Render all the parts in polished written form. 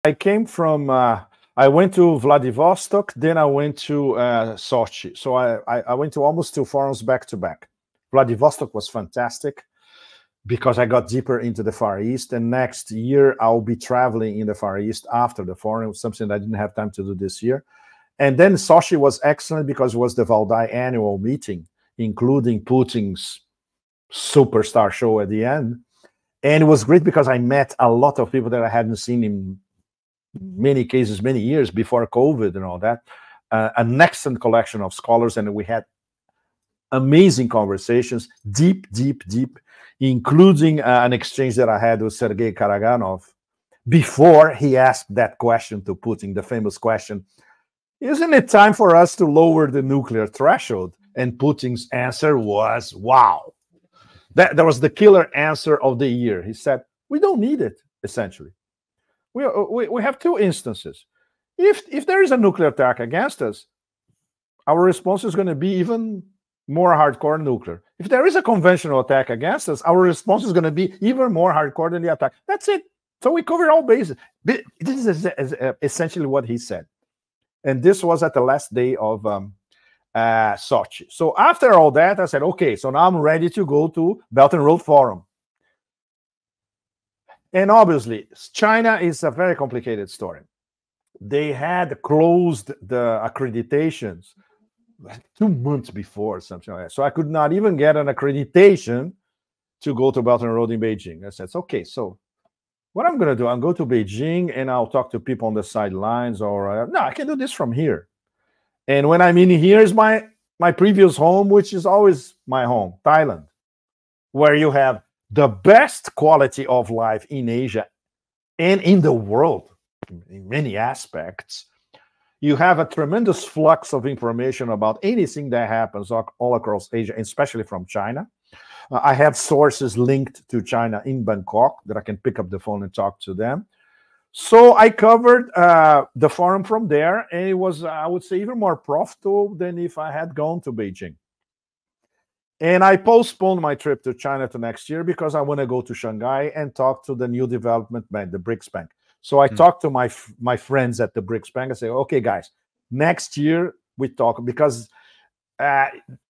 I came from, I went to Vladivostok, then I went to Sochi. So I went to almost 2 forums back to back. Vladivostok was fantastic because I got deeper into the Far East. And next year, I'll be traveling in the Far East after the forum, something I didn't have time to do this year. And then Sochi was excellent because it was the Valdai annual meeting, including Putin's superstar show at the end. And it was great because I met a lot of people that I hadn't seen in many cases, many years before COVID and all that. An excellent collection of scholars, and we had amazing conversations, deep, including an exchange that I had with Sergei Karaganov before he asked that question to Putin, the famous question, isn't it time for us to lower the nuclear threshold? And Putin's answer was, wow. That was the killer answer of the year. He said, we don't need it, essentially. We have 2 instances. If there is a nuclear attack against us, our response is going to be even more hardcore nuclear. If there is a conventional attack against us, our response is going to be even more hardcore than the attack. That's it. So we cover all bases. This is essentially what he said. And this was at the last day of Sochi. So after all that, I said, okay, so now I'm ready to go to Belt and Road Forum. And obviously, China is a very complicated story. They had closed the accreditations 2 months before, something like that. So I could not even get an accreditation to go to Belt and Road in Beijing. I said, okay, so what I'm going to do, I'll go to Beijing and I'll talk to people on the sidelines, or no, I can do this from here. And when I'm in here is my previous home, which is always my home, Thailand, where you have the best quality of life in Asia and in the world in many aspects. You have a tremendous flux of information about anything that happens all across Asia, especially from China. I have sources linked to China in Bangkok that I can pick up the phone and talk to them. So I covered the forum from there, and it was, I would say, even more profitable than if I had gone to Beijing. And I postponed my trip to China to next year because I want to go to Shanghai and talk to the new development bank, the BRICS Bank. So I talked to my friends at the BRICS Bank. I say, okay, guys, next year we talk, because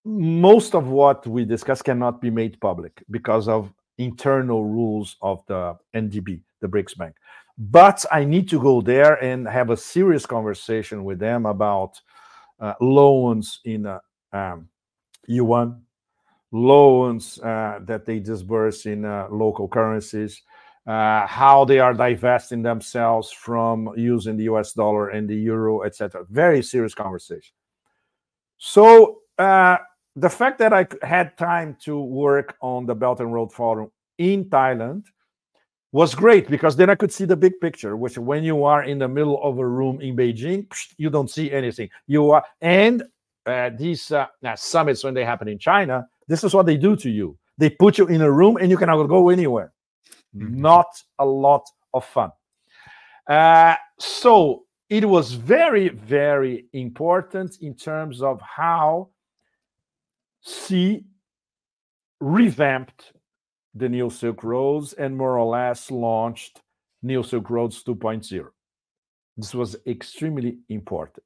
most of what we discuss cannot be made public because of internal rules of the NDB, the BRICS Bank. But I need to go there and have a serious conversation with them about loans in yuan, loans that they disburse in local currencies, how they are divesting themselves from using the US dollar and the euro, etc. Very serious conversation. So the fact that I had time to work on the Belt and Road Forum in Thailand was great, because then I could see the big picture, which when you are in the middle of a room in Beijing, you don't see anything. You are, and these summits, when they happen in China, this is what they do to you. They put you in a room and you cannot go anywhere. Not a lot of fun. So it was very, very important in terms of how Xi revamped the New Silk Roads and more or less launched New Silk Roads 2.0. This was extremely important.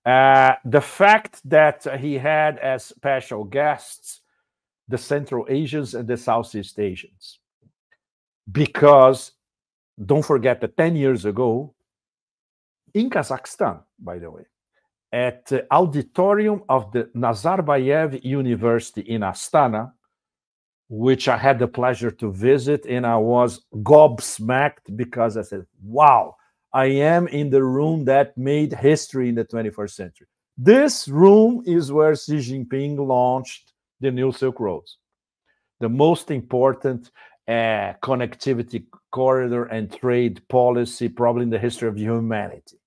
The fact that he had as special guests the Central Asians and the Southeast Asians, because don't forget that 10 years ago, in Kazakhstan, by the way, at the auditorium of the Nazarbayev University in Astana, which I had the pleasure to visit, and I was gobsmacked because I said, wow, I am in the room that made history in the 21st century. This room is where Xi Jinping launched the New Silk Roads, the most important connectivity corridor and trade policy probably in the history of humanity.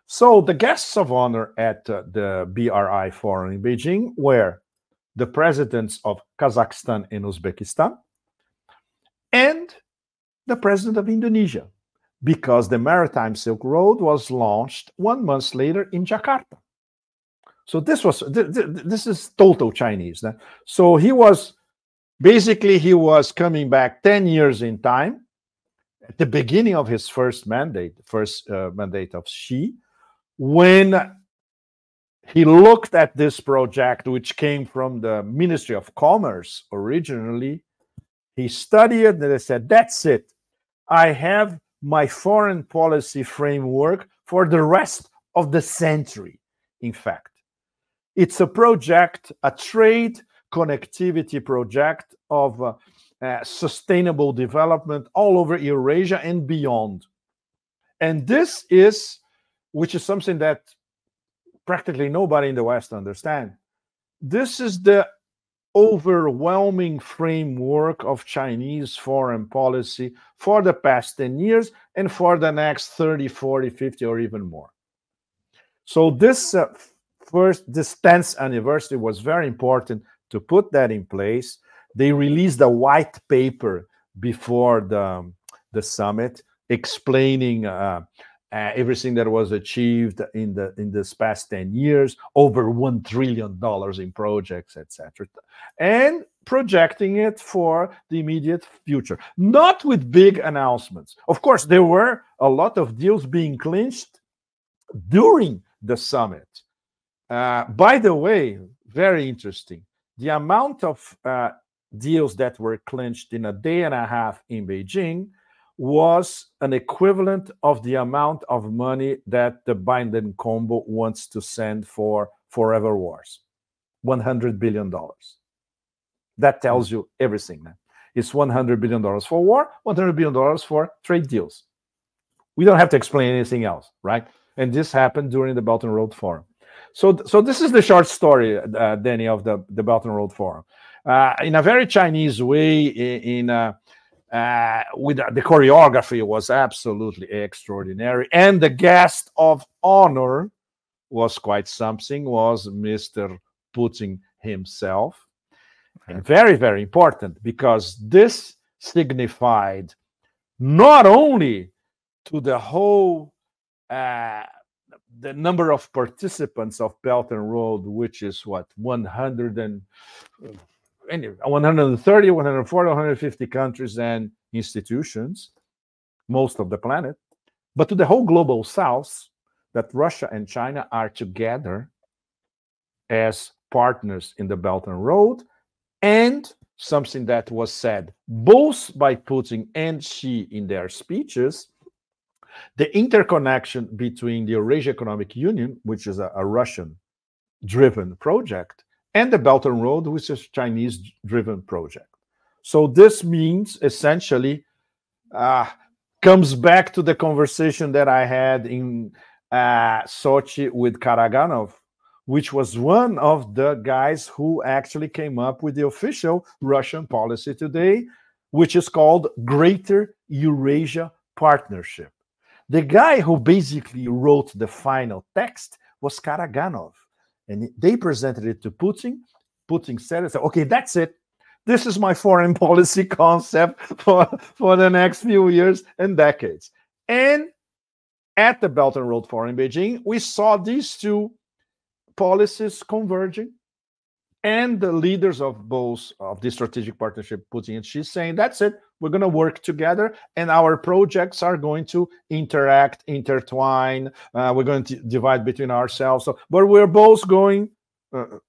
So the guests of honor at the BRI forum in Beijing were the presidents of Kazakhstan and Uzbekistan and the president of Indonesia, because the Maritime Silk Road was launched 1 month later in Jakarta. So this is total Chinese. So he was basically, he was coming back 10 years in time, at the beginning of his first mandate of Xi, when he looked at this project, which came from the Ministry of Commerce originally, he studied it and they said, that's it. I have my foreign policy framework for the rest of the century, in fact. It's a project, a trade connectivity project of sustainable development all over Eurasia and beyond. And this is, which is something that practically nobody in the West understands. This is the overwhelming framework of Chinese foreign policy for the past 10 years and for the next 30, 40, 50, or even more. So this this 10th anniversary was very important to put that in place. They released a white paper before the summit explaining everything that was achieved in this past 10 years, over $1 trillion in projects, etc., and projecting it for the immediate future, not with big announcements. Of course, there were a lot of deals being clinched during the summit. By the way, very interesting, the amount of deals that were clinched in a day and a half in Beijing was an equivalent of the amount of money that the Biden combo wants to send for forever wars, $100 billion. That tells you everything, man. It's $100 billion for war, $100 billion for trade deals. We don't have to explain anything else, right? And this happened during the Belt and Road Forum. So this is the short story, Danny, of the Belt and Road Forum. In a very Chinese way, with the choreography was absolutely extraordinary, and the guest of honor was quite something, was Mr. Putin himself. And very, very important, because this signified not only to the whole the number of participants of Belt and Road, which is what, 130, 140, 150 countries and institutions, most of the planet, but to the whole global south, that Russia and China are together as partners in the Belt and Road, and something that was said both by Putin and Xi in their speeches, the interconnection between the Eurasian Economic Union, which is a Russian-driven project, and the Belt and Road, which is a Chinese-driven project. So this means, essentially, comes back to the conversation that I had in Sochi with Karaganov, which was one of the guys who actually came up with the official Russian policy today, which is called Greater Eurasia Partnership. The guy who basically wrote the final text was Karaganov. And they presented it to Putin. Putin said, okay, that's it. This is my foreign policy concept for the next few years and decades. And at the Belt and Road Forum in Beijing, we saw these two policies converging, and the leaders of both of the strategic partnership, Putin and Xi, saying, that's it, we're going to work together, and our projects are going to interact, intertwine, we're going to divide between ourselves. But we're both going, the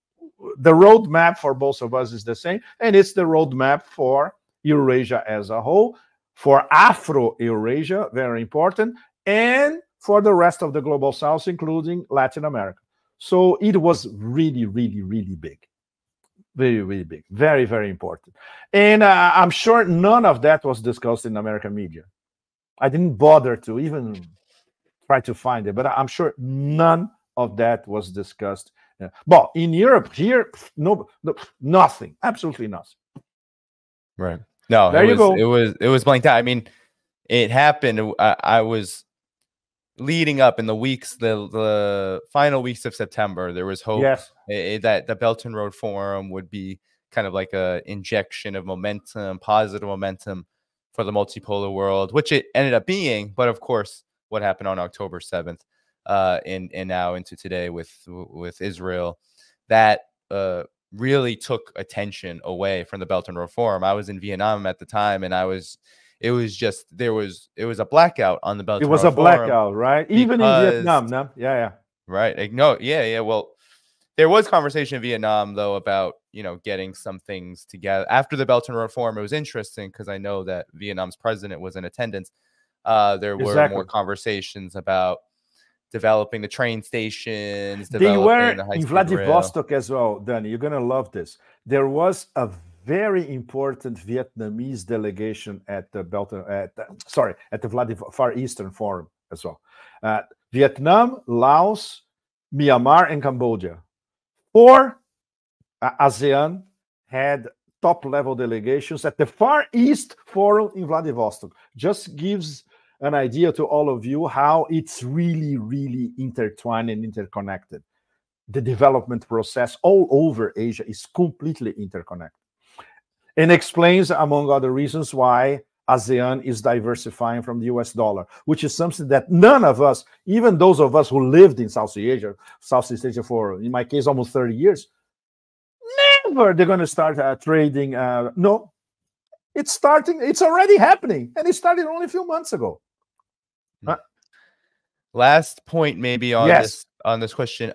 roadmap for both of us is the same, and it's the roadmap for Eurasia as a whole, for Afro-Eurasia, very important, and for the rest of the global south, including Latin America. So it was really, really, really big. Very, really big. Very, very important. And I'm sure none of that was discussed in American media. I didn't bother to even try to find it, but I'm sure none of that was discussed. But in Europe, here, no, nothing. Absolutely nothing. Right. No, there you go. It was blanked out. I mean, it happened. I was leading up in the weeks, the final weeks of September, there was hope that the Belt and Road Forum would be kind of like a injection of momentum, positive momentum for the multipolar world, which it ended up being. But of course, what happened on October 7th and now into today with Israel, that really took attention away from the Belt and Road Forum. I was in Vietnam at the time, and it It was just it was a blackout on the Belt and Road It was a Forum blackout, right? Even in Vietnam, no? Yeah. Right. Like, no, yeah. Well, there was conversation in Vietnam, though, about, getting some things together. After the Belt and Road Forum, it was interesting because I know that Vietnam's president was in attendance. There were more conversations about developing the train stations, they were the in Vladivostok as well, Danny. You're going to love this. There was a very important Vietnamese delegation at the Far Eastern Forum as well. Vietnam, Laos, Myanmar, and Cambodia. 4 ASEAN had top-level delegations at the Far East Forum in Vladivostok. Just gives an idea to all of you how it's really, really intertwined and interconnected. The development process all over Asia is completely interconnected. And explains, among other reasons, why ASEAN is diversifying from the US dollar, which is something that none of us, even those of us who lived in Southeast Asia for, in my case, almost 30 years, never they're going to start trading. No, it's already happening. And it started only a few months ago. Last point maybe on this question.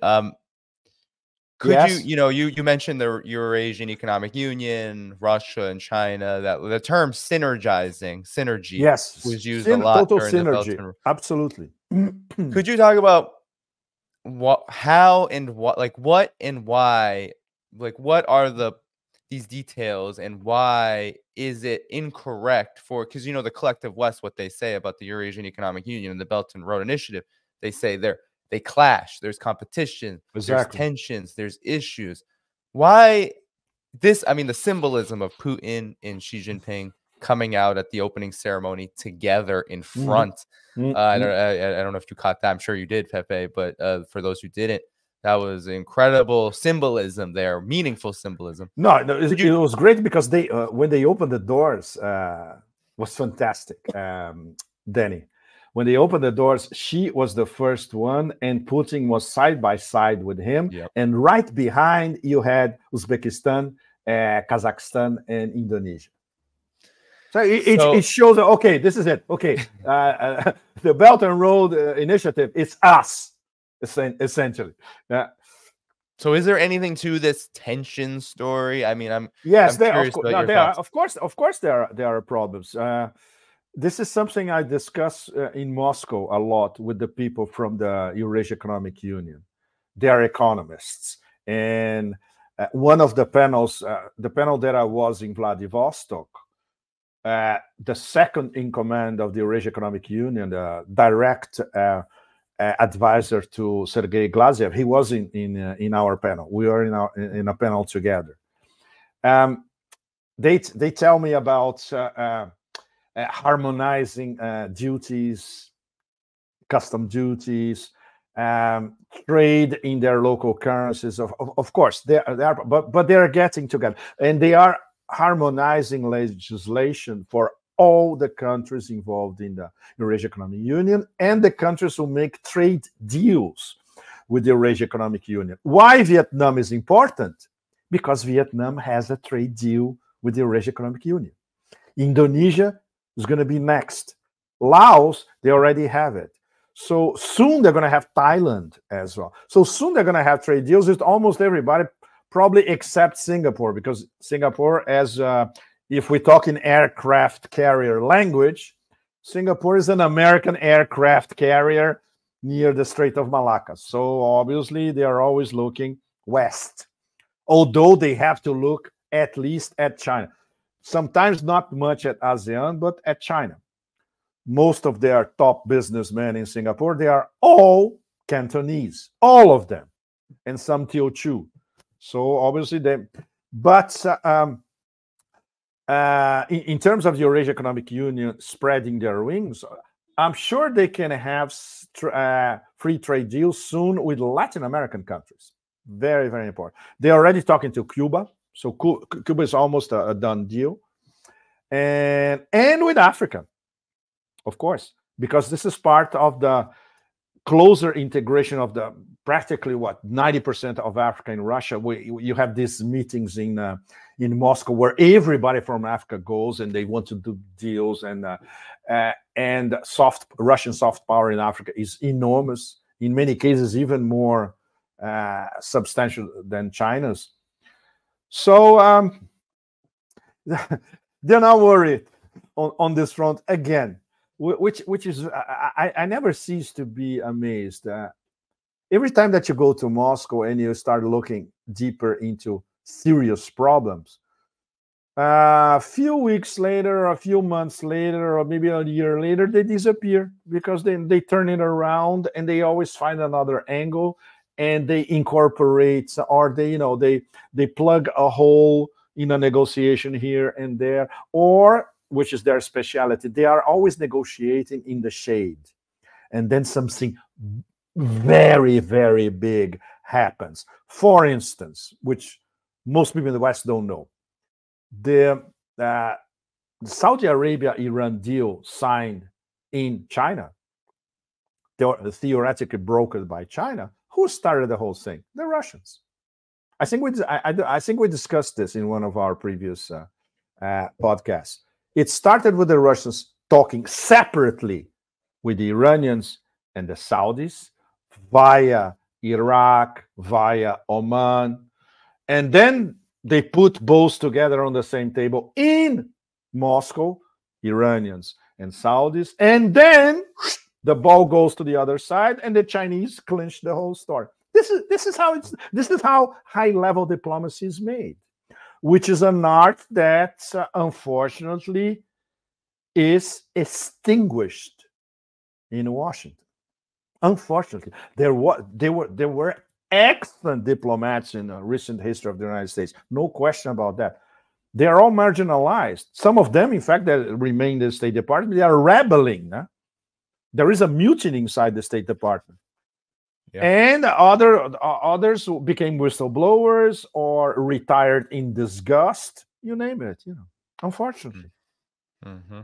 Could you mentioned the Eurasian Economic Union, Russia and China, that the term synergy was used a lot. Total synergy. Absolutely. Could you talk about what are these details, and why is it incorrect because the collective West, what they say about the Eurasian Economic Union and the Belt and Road Initiative, they say they clash. There's competition. There's tensions. There's issues. Why this? I mean, the symbolism of Putin and Xi Jinping coming out at the opening ceremony together in front. I don't know if you caught that. I'm sure you did, Pepe. But for those who didn't, that was incredible symbolism there, meaningful symbolism. No, it was great because they when they opened the doors was fantastic, Danny. When they opened the doors, Xi was the first one, and Putin was side by side with him. Yep. And right behind, you had Uzbekistan, Kazakhstan, and Indonesia. So it shows that, okay, this is it. Okay, the Belt and Road Initiative, it's us, essentially. So is there anything to this tension story? I mean, I'm curious about your thoughts. Of course, there are problems. This is something I discuss in Moscow a lot with the people from the Eurasian Economic Union. They are economists. And one of the panels, the panel that I was in Vladivostok, the second in command of the Eurasian Economic Union, the direct advisor to Sergei Glaziev, he was in our panel. We are in a panel together. They tell me about harmonizing duties, custom duties, trade in their local currencies. Of course, they are, but they are getting together, and they are harmonizing legislation for all the countries involved in the Eurasian Economic Union and the countries who make trade deals with the Eurasian Economic Union. Why Vietnam is important? Because Vietnam has a trade deal with the Eurasian Economic Union. Indonesia is going to be next. Laos, they already have it. So soon they're going to have Thailand as well. So soon they're going to have trade deals with almost everybody, probably except Singapore, because Singapore, as if we talk in aircraft carrier language, Singapore is an American aircraft carrier near the Strait of Malacca. So obviously they are always looking west, although they have to look at least at China. Sometimes not much at ASEAN, but at China. Most of their top businessmen in Singapore, they are all Cantonese, all of them, and some Teochew. So obviously they, but in terms of the Eurasian Economic Union spreading their wings, I'm sure they can have free trade deals soon with Latin American countries. Very, very important. They're already talking to Cuba. So Cuba is almost a done deal. And with Africa, of course, because this is part of the closer integration of the practically what 90% of Africa in Russia. You have these meetings in Moscow where everybody from Africa goes and they want to do deals, and Russian soft power in Africa is enormous. In many cases, even more substantial than China's. So they're not worried on this front again, which is I never cease to be amazed. Every time that you go to Moscow and you start looking deeper into serious problems, a few weeks later, a few months later, or maybe a year later, they disappear because they turn it around and they always find another angle, and they incorporate, or they plug a hole in a negotiation here and there, or, which is their specialty, they are always negotiating in the shade, and then something very, very big happens. For instance, which most people in the West don't know, the Saudi Arabia-Iran deal signed in China, theoretically brokered by China. Who started the whole thing? The Russians. I think we discussed this in one of our previous podcasts. It started with the Russians talking separately with the Iranians and the Saudis via Iraq, via Oman, and then they put both together on the same table in Moscow, Iranians and Saudis, and then the ball goes to the other side, and the Chinese clinch the whole story. This is how high-level diplomacy is made, which is an art that unfortunately is extinguished in Washington. Unfortunately, there were excellent diplomats in the recent history of the United States. No question about that. They are all marginalized. Some of them, in fact, that remain in the State Department, they are rebelling. Huh? There is a mutiny inside the State Department. Yeah. And others who became whistleblowers or retired in disgust. You name it. Unfortunately. Mm-hmm.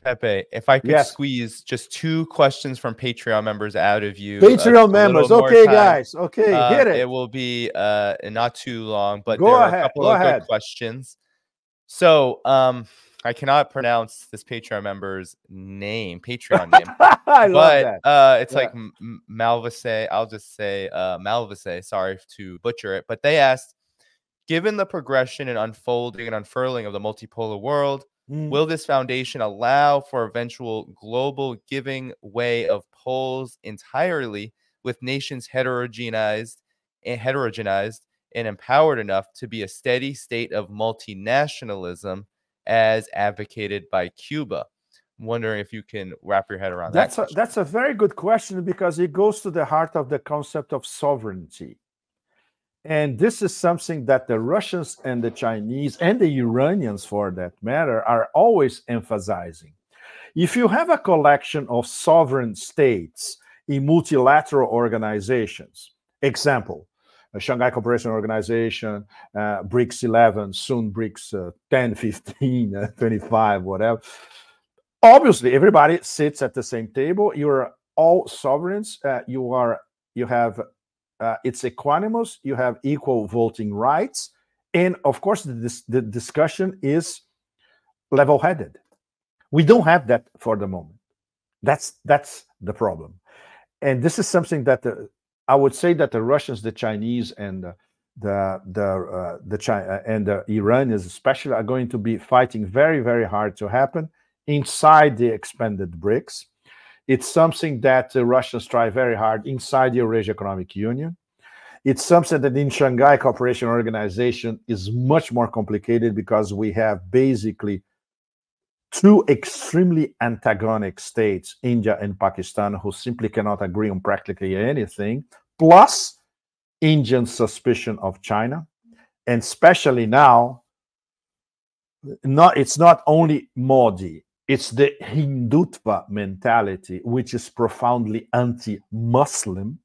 Pepe, if I could squeeze just 2 questions from Patreon members out of you. Patreon members. Okay, guys. Okay, hit it. It will be not too long, but there are a couple of good questions. So I cannot pronounce this Patreon member's name, I love that. It's like Malvase. I'll just say Malvase. Sorry to butcher it. But they asked, given the progression and unfolding and unfurling of the multipolar world, will this foundation allow for eventual global giving way of poles entirely, with nations heterogenized and empowered enough to be a steady state of multinationalism as advocated by Cuba? I'm wondering if you can wrap your head around that. That's a very good question, because it goes to the heart of the concept of sovereignty. And this is something that the Russians and the Chinese and the Iranians, for that matter, are always emphasizing. If you have a collection of sovereign states in multilateral organizations, example, a Shanghai Cooperation Organization, BRICS 11, soon BRICS 10, 15, 25, whatever. Obviously, everybody sits at the same table. You're all sovereigns. You have it's equanimous. You have equal voting rights, and of course, the discussion is level-headed. We don't have that for the moment. That's the problem, and this is something that I would say that the Russians, the Chinese, and the Iranians especially are going to be fighting very, very hard to happen inside the expanded BRICS. It's something that the Russians try very hard inside the Eurasian Economic Union. It's something that in Shanghai Cooperation Organization is much more complicated, because we have basically 2 extremely antagonic states, India and Pakistan, who simply cannot agree on practically anything, plus Indian suspicion of China. And especially now, it's not only Modi, it's the Hindutva mentality, which is profoundly anti-Muslim,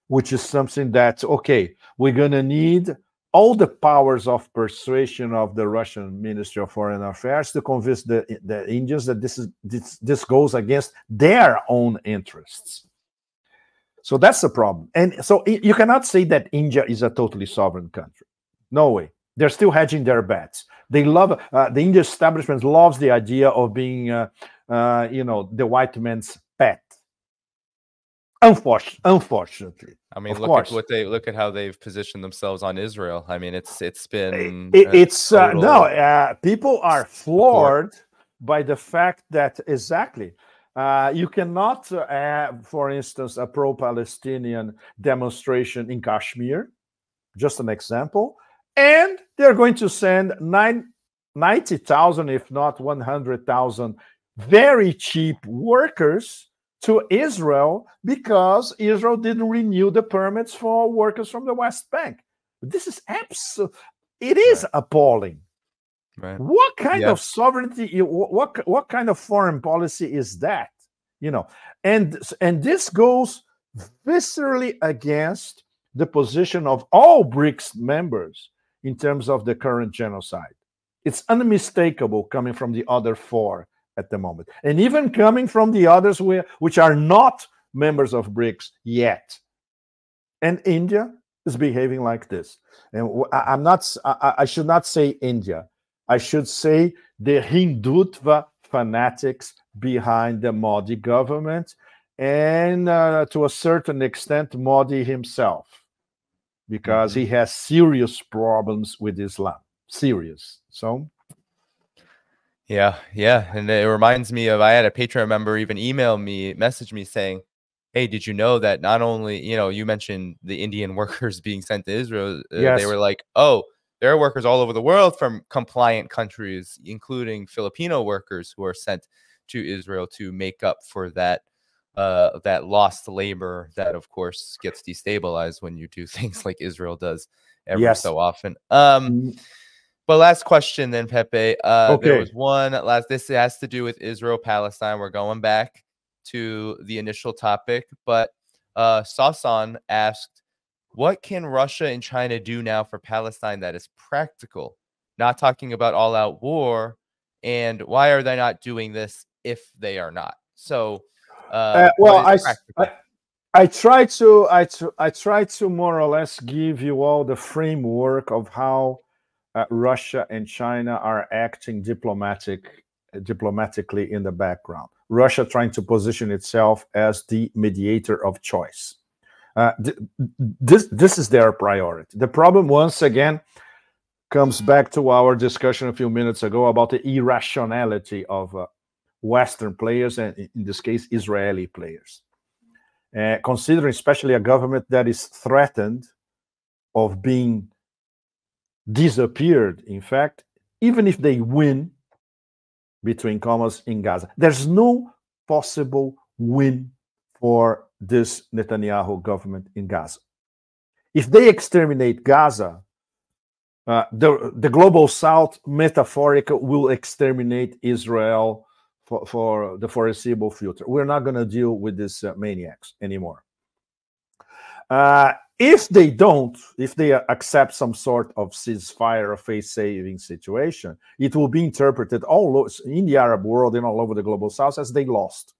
which is something that, okay, we're going to need all the powers of persuasion of the Russian Ministry of Foreign Affairs to convince the Indians that this goes against their own interests. So that's the problem. And so you cannot say that India is a totally sovereign country. No way. They're still hedging their bets. They love the Indian establishment loves the idea of being, the white man's pet. Unfortunately, I mean, look at how they've positioned themselves on Israel. I mean, it's been people are floored by the fact that exactly. You cannot have, for instance, a pro-Palestinian demonstration in Kashmir, just an example, and they're going to send 90,000, if not 100,000, very cheap workers to Israel because Israel didn't renew the permits for workers from the West Bank. This is it is appalling. Right. What kind of sovereignty? What kind of foreign policy is that? And this goes viscerally against the position of all BRICS members in terms of the current genocide. It's unmistakable coming from the other four at the moment, and even coming from the others which are not members of BRICS yet. And India is behaving like this. And I should not say India. I should say the Hindutva fanatics behind the Modi government, and to a certain extent, Modi himself, because he has serious problems with Islam. Serious. So. Yeah. And it reminds me of, I had a Patreon member even message me saying, hey, did you know that not only, you mentioned the Indian workers being sent to Israel, they were like, oh, there are workers all over the world from compliant countries, including Filipino workers who are sent to Israel to make up for that lost labor that, of course, gets destabilized when you do things like Israel does every so often. But last question then, Pepe. There was one last. This has to do with Israel-Palestine. We're going back to the initial topic, but Sasan asked, what can Russia and China do now for Palestine that is practical? Not talking about all-out war, and why are they not doing this if they are not? So, I try to more or less give you all the framework of how Russia and China are acting diplomatically in the background. Russia trying to position itself as the mediator of choice. This is their priority. The problem, once again, comes back to our discussion a few minutes ago about the irrationality of Western players, and in this case, Israeli players. Considering especially a government that is threatened of being disappeared, in fact, even if they win, between commas, in Gaza. There's no possible win for this Netanyahu government in Gaza. If they exterminate Gaza, the global South, metaphorically, will exterminate Israel for the foreseeable future. We're not going to deal with these maniacs anymore. If they accept some sort of ceasefire or face-saving situation, it will be interpreted in the Arab world and all over the global South as they lost.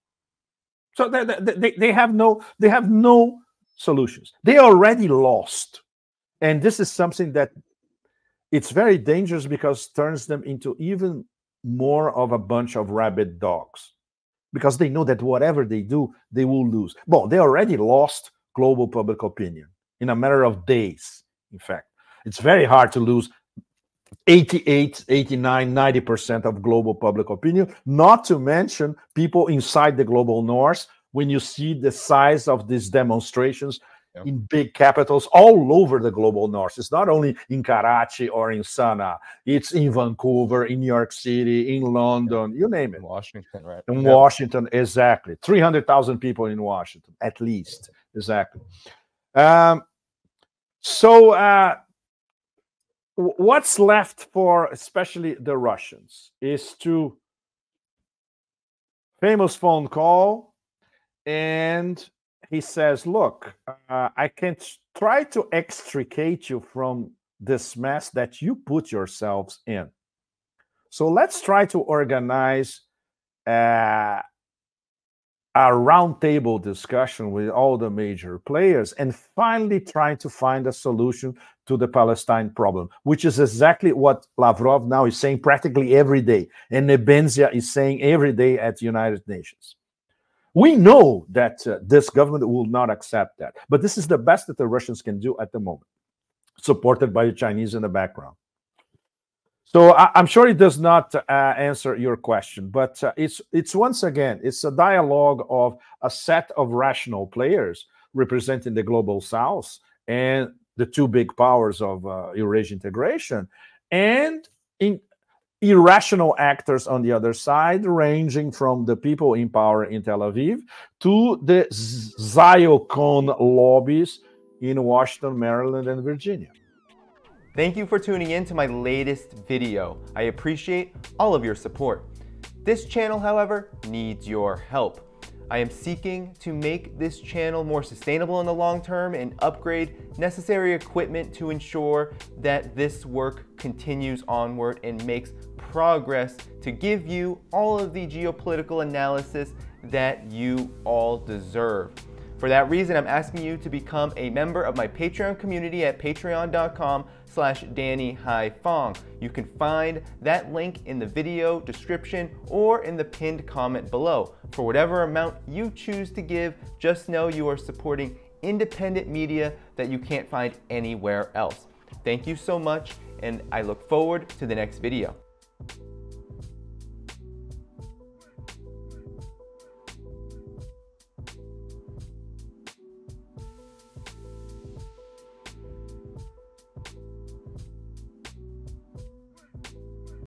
So they have no solutions. They already lost, and this is something that it's very dangerous because it turns them into even more of a bunch of rabid dogs, because they know that whatever they do, they will lose. Well, they already lost global public opinion in a matter of days. In fact, it's very hard to lose 88, 89, 90% of global public opinion, not to mention people inside the global north. When you see the size of these demonstrations in big capitals all over the global north, it's not only in Karachi or in Sana'a, it's in Vancouver, in New York City, in London, you name it. In Washington, right? In Washington, exactly. 300,000 people in Washington, at least. Exactly. What's left for especially the Russians is to famous phone call, and he says, look, I can try to extricate you from this mess that you put yourselves in. So let's try to organize a a roundtable discussion with all the major players and finally trying to find a solution to the Palestine problem, which is exactly what Lavrov now is saying practically every day, and Nebenzia is saying every day at the United Nations. We know that this government will not accept that, but this is the best that the Russians can do at the moment, supported by the Chinese in the background. So I'm sure it does not answer your question, but it's once again, it's a dialogue of a set of rational players representing the global South and the two big powers of Eurasian integration, and irrational actors on the other side, ranging from the people in power in Tel Aviv to the neocon lobbies in Washington, Maryland, and Virginia. Thank you for tuning in to my latest video. I appreciate all of your support. This channel, however, needs your help. I am seeking to make this channel more sustainable in the long term and upgrade necessary equipment to ensure that this work continues onward and makes progress to give you all of the geopolitical analysis that you all deserve. For that reason, I'm asking you to become a member of my Patreon community at patreon.com/DannyDhaiphong. You can find that link in the video description or in the pinned comment below. For whatever amount you choose to give, just know you are supporting independent media that you can't find anywhere else. Thank you so much, and I look forward to the next video.